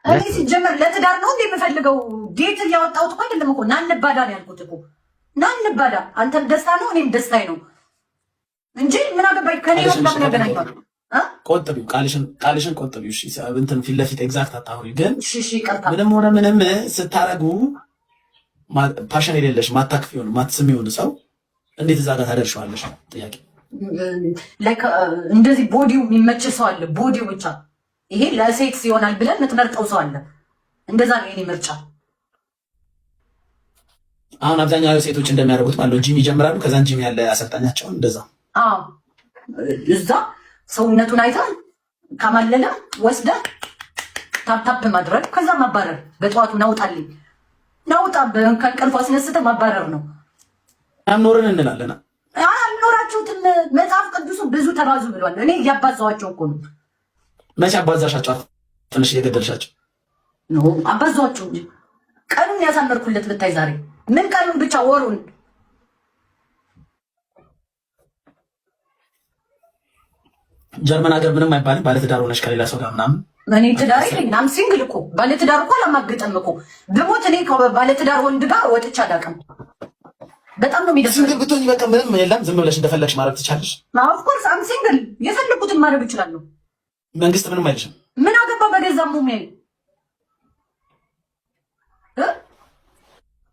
እኔ ሲጀመር ለትዳር ነው እንዴ የምፈልገው? ዴት እያወጣሁት እኮ አይደለም እኮ ናንባዳ ነው ያልኩት እኮ ናንባዳ። አንተም ደስታ ነው እኔም ደስታዬ ነው እንጂ ምን አገባኝ ከኔ ወጣ ያገናኛል። ቆጥቢው ቃልሽን ቆጥቢው። እሺ እንትን ፊት ለፊት ኤግዛክት አታውሪ። ግን እሺ ቀርታ ምንም ሆነ ምንም ስታረጉ ፓሽን የሌለሽ ማታክፊውን ማትስሚውን ሰው እንዴት እዛ ጋር ታደርሻለሽ? ጥያቄ ላይክ እንደዚህ ቦዲው የሚመች ሰው አለ። ቦዲው ብቻ ይሄ ለሴክስ ይሆናል ብለን የምትመርጠው ሰው አለ። እንደዛ ነው የኔ ምርጫ። አሁን አብዛኛው ሴቶች እንደሚያደርጉት ማለት ነው ጂም ይጀምራሉ። ከዛን ጂም ያለ አሰልጣኛቸውን እንደዛ እዛ ሰውነቱን አይታ ካማለለ ወስደ ታፕታፕ ማድረግ ከዛ ማባረር። በጠዋቱ ናውጣልኝ ናውጣ ከእንቅልፏ አስነስተ ማባረር ነው። አምኖርን እንላለን። አልኖራችሁትም። መጽሐፍ ቅዱሱ ብዙ ተባዙ ብሏል። እኔ እያባዛዋቸው እኮ ነው። መቼ አባዛሻቸው? ትንሽ እየገደልሻቸው ነው። አባዛዋቸው እንጂ ቀኑን ያሳመርኩለት ብታይ ዛሬ ምን ቀኑን ብቻ ወሩን ጀርመን ሀገር ምንም አይባልም። ባለትዳር ሆነሽ ከሌላ ሰው ጋር ምናምን እኔ ትዳር የለኝም። ሲንግል እኮ ባለትዳር እኮ አላማግጠም እኮ ብሞት እኔ ባለትዳር ወንድ ጋር ወጥቼ አላውቅም። በጣም ነው የሚደስ ሲንግል ብትሆኝ በቃ ምንም የለም ዝም ብለሽ እንደፈለግሽ ማድረግ ትቻለሽ። ኦፍ ኮርስ አም ሲንግል የፈለኩትን ማድረግ እችላለሁ። መንግስት ምንም አይልሽም። ምን አገባ በገዛ ሙሜ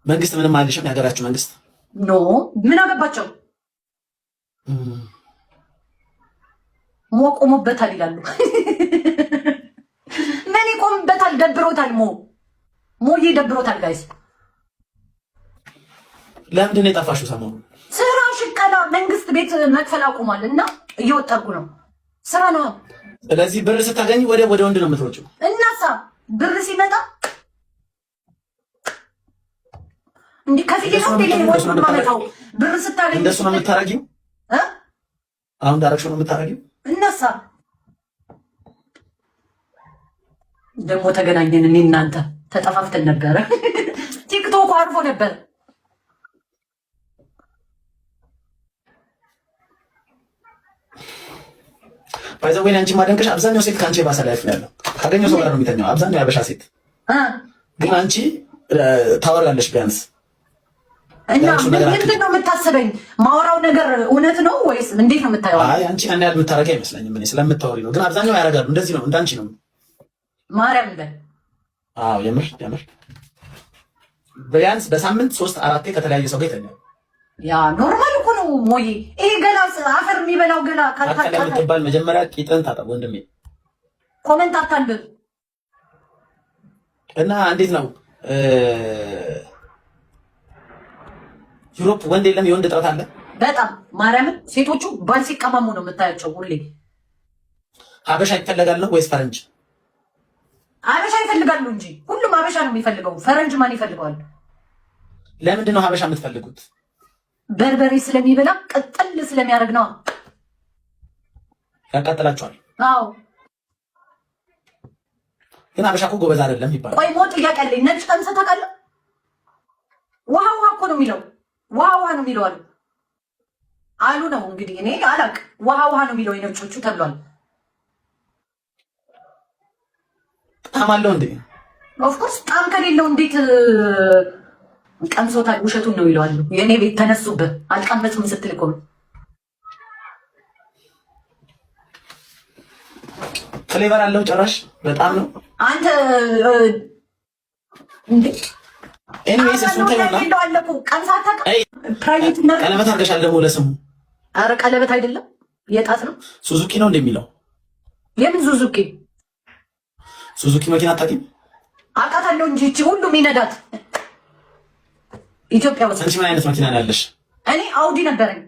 መንግስት ምንም አይልሽም። የሀገራችሁ መንግስት ኖ ምን አገባቸው? ቆሞበታል ይላሉ። ምን ይቆምበታል? ደብሮታል። ሞዬ ደብሮታል። ጋይስ ለምንድን ነው የጠፋሽው? ሰሞኑን ስራ ሽቀላ መንግስት ቤት መክፈል አቁሟል እና እየወጣኩ ነው። ስራ ነው። ስለዚህ ብር ስታገኝ ወደ ወንድ ነው የምትሮጪው። እናሳ ብር ሲመጣ እንዲህ ከፊት ነው እንደሌለው ብር ስታገኝ እንደሱ ነው የምታረጊው። አሁን ዳረክሽ ነው የምታረጊው። እነሳ ደግሞ ተገናኘን። እኔ እናንተ ተጠፋፍተን ነበረ። ቲክቶክ አርፎ ነበር። ባይዘው ወይ አንቺ ማደንቀሽ አብዛኛው ሴት ካንቺ ባሰ ላይፍ ነው ያለው። ካገኘው ሰው ጋር ነው የሚተኛው አብዛኛው ያበሻ ሴት። ግን አንቺ ታወራለሽ ቢያንስ እና ምንድን ነው የምታስበኝ? ማወራው ነገር እውነት ነው ወይስ እንዴት ነው የምታየው? አይ አንቺ አንድ ያህል የምታረጊ አይመስለኝም። እኔ ስለምታወሪ ነው። ግን አብዛኛው ያረጋሉ። እንደዚህ ነው፣ እንዳንቺ ነው። ማርያም በል። አዎ የምር ቢያንስ በሳምንት 3-4 ከተለያየ ሰው ጋር ይተኛል። ያ ኖርማል እኮ ነው ሞዬ። ይሄ ገላ አፈር የሚበላው ገላ ካልካካ የምትባል መጀመሪያ ቂጥን ታጠብ ወንድሜ። ኮሜንት አታንብብ እና እንዴት ነው ዩሮፕ ወንድ የለም? የወንድ እጥረት አለ በጣም ማርያምን። ሴቶቹ ባል ሲቀማሙ ነው የምታያቸው ሁሌ። ሀበሻ ይፈለጋል ነው ወይስ ፈረንጅ? ሀበሻ ይፈልጋሉ እንጂ ሁሉም ሀበሻ ነው የሚፈልገው። ፈረንጅ ማን ይፈልገዋል? ለምንድን ነው ሀበሻ የምትፈልጉት? በርበሬ ስለሚበላ ቅጥል ስለሚያደርግ ነው። ያቃጥላችኋል? አዎ። ግን ሀበሻ እኮ ጎበዝ አይደለም ይባላል። ቆይ ሞት ጥያቄ አለኝ። ነጭ ቀምሰህ ታውቃለህ? ውሃ እኮ ነው የሚለው። ውሃ ነው የሚለው አሉ ነው እንግዲህ። እኔ አላውቅም። ውሃ ነው የሚለው የነጮቹ ተብሏል። ጣዕም አለው እንዴ? ኦፍኮርስ ጣዕም ከሌለው እንዴት ቀምሶታል? ውሸቱን ነው ይለዋሉ። የእኔ ቤት ተነሱበት። አልቀመጽም ስትል እኮ ነው። ፍሌቨር አለው ጭራሽ በጣም ነው። አንተ እንዴ ኤኒዌይስ እሱን ተይውና ቀለበት አድርገሻል ደግሞ ለስሙ። ኧረ ቀለበት አይደለም የጣት ነው። ሱዙኪ ነው እንደሚለው። የምን ሱዙኪ? ሱዙኪ መኪና አታውቂም? አውቃታለሁ እንጂ እቺ ሁሉም ይነዳት ኢትዮጵያ ውስጥ። አንቺ ምን አይነት መኪና ነው ያለሽ? እኔ አውዲ ነበረኝ።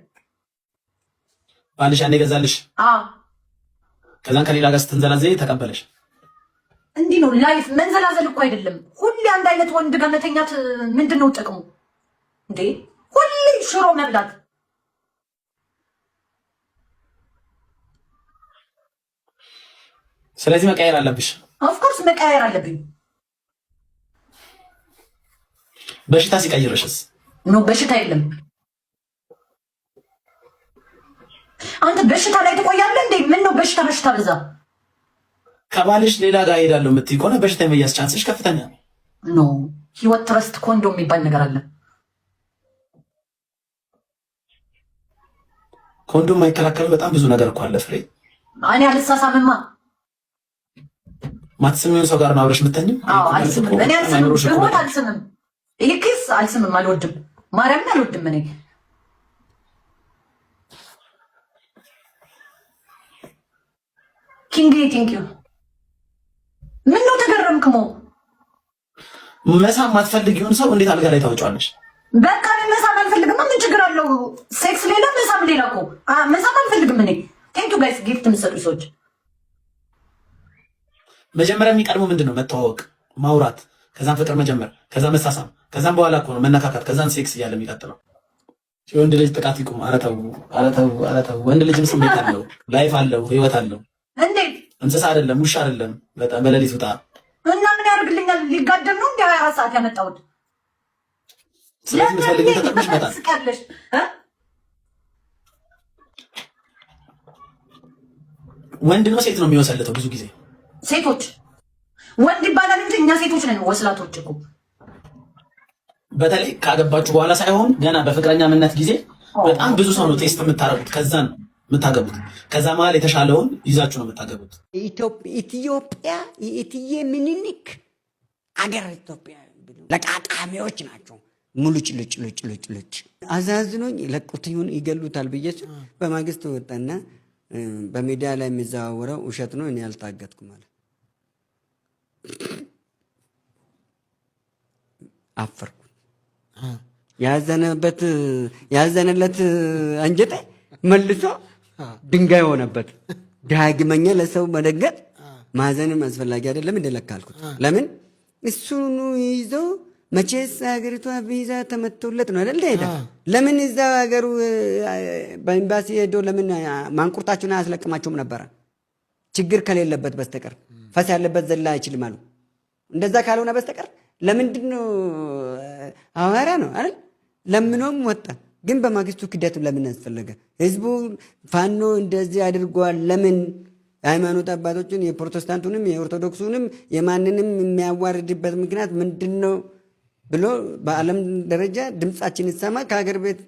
ባልሽ ያኔ ገዛልሽ? አዎ። ከዛን ከሌላ ጋር ስትንዘላዘይ ተቀበለሽ? እንዲህ ነው ላይፍ። መንዘላዘል እኮ አይደለም። ሁሌ አንድ አይነት ወንድ ጋር መተኛት ምንድን ነው ጥቅሙ እንዴ? ሁሌ ሽሮ መብላት። ስለዚህ መቀየር አለብሽ። ኦፍኮርስ መቀየር አለብኝ። በሽታ ሲቀይርሽስ? ኖ በሽታ የለም። አንተ በሽታ ላይ ትቆያለህ እንዴ? ምን ነው በሽታ በዛ ከባልሽ ሌላ ጋር ሄዳለሁ የምትይ ከሆነ በሽታ የመያዝ ቻንስሽ ከፍተኛ ነው። ኖ ህይወት ትረስት ኮንዶም የሚባል ነገር አለ። ኮንዶም የማይከላከል በጣም ብዙ ነገር እኮ አለ ፍሬ። እኔ አልሳሳምማ። ማትስሚውን ሰው ጋር ነው አብረሽ የምተኝም? አዎ አልስምም። እኔ አልስምም። ብሆን አልስምም። ይሄ ኪስ አልስምም። አልወድም። ማርያምን አልወድም እኔ። ኪንግ ቴንክ ዩ። ምን ነው ተገረምክሞ? መሳም ማትፈልጊውን ሰው እንዴት አልጋ ላይ ታወጫለሽ? በቃ እኔ መሳም አልፈልግም። ምን ችግር አለው? ሴክስ ሌላ መሳም ሌላ እኮ። መሳም አልፈልግም እኔ። ቴንክ ዩ ጋይስ ጊፍት የምትሰጡ ሰዎች። መጀመሪያ የሚቀድመው ምንድን ነው? መተዋወቅ፣ ማውራት፣ ከዛም ፍቅር መጀመር፣ ከዛም መሳሳም፣ ከዛም በኋላ እኮ ነው መነካካት፣ ከዛም ሴክስ እያለ የሚቀጥለው። ወንድ ልጅ ጥቃት ይቁም። ኧረ ተው፣ ኧረ ተው፣ ኧረ ተው። ወንድ ልጅም ስሜት አለው፣ ላይፍ አለው፣ ህይወት አለው። እንዴት እንስሳ አይደለም፣ ውሻ አይደለም። በጣም በሌሊት ውጣ እና ምን ያደርግልኛል? ሊጋደም ነው እንዴ? 24 ሰዓት ያመጣሁት። ስለዚህ የምትፈልጊው ተጠቅመሽ መጣል። ወንድ ነው ሴት ነው የሚወሰልተው? ብዙ ጊዜ ሴቶች። ወንድ ይባላል እንጂ እኛ ሴቶች ነን ወስላቶች እኮ። በተለይ ካገባችሁ በኋላ ሳይሆን ገና በፍቅረኛ ምነት ጊዜ በጣም ብዙ ሰው ነው ቴስት የምታረጉት። ከዛ ነው የምታገቡት። ከዛ መሀል የተሻለውን ይዛችሁ ነው የምታገቡት። ኢትዮጵያ የእትዬ ምኒልክ አገር ኢትዮጵያ ለቃቃሚዎች ናቸው። ሙሉጭ ልጭ ልጭ ልጭ ልጭ አዛዝኖኝ ለቁት ይሁን ይገሉታል ብዬ በማግስት ወጣና በሚዲያ ላይ የሚዘዋወረው ውሸት ነው፣ እኔ አልታገትኩም ማለት አፈርኩ። ያዘነለት አንጀቴ መልሶ ድንጋይ ሆነበት። ዳግመኛ ለሰው መደገጥ ማዘንም አስፈላጊ አይደለም እንደለካልኩት። ለምን እሱኑ ይዞ መቼስ ሀገሪቷ ቪዛ ተመቶለት ነው አይደል? ሄዳ ለምን እዛ ሀገሩ በኤምባሲ ሄዶ ለምን ማንቁርታችሁን አያስለቅማችሁም ነበረ? ችግር ከሌለበት በስተቀር ፈስ ያለበት ዘላ አይችልም አሉ። እንደዛ ካልሆነ በስተቀር ለምንድን ነው ሐዋርያ ነው አይደል? ለምኖም ወጣ። ግን በማግስቱ ክደት ለምን አስፈለገ? ህዝቡ ፋኖ እንደዚህ አድርጓል። ለምን የሃይማኖት አባቶችን የፕሮቴስታንቱንም የኦርቶዶክሱንም የማንንም የሚያዋርድበት ምክንያት ምንድን ነው ብሎ በዓለም ደረጃ ድምጻችን ይሰማ ከሀገር ቤት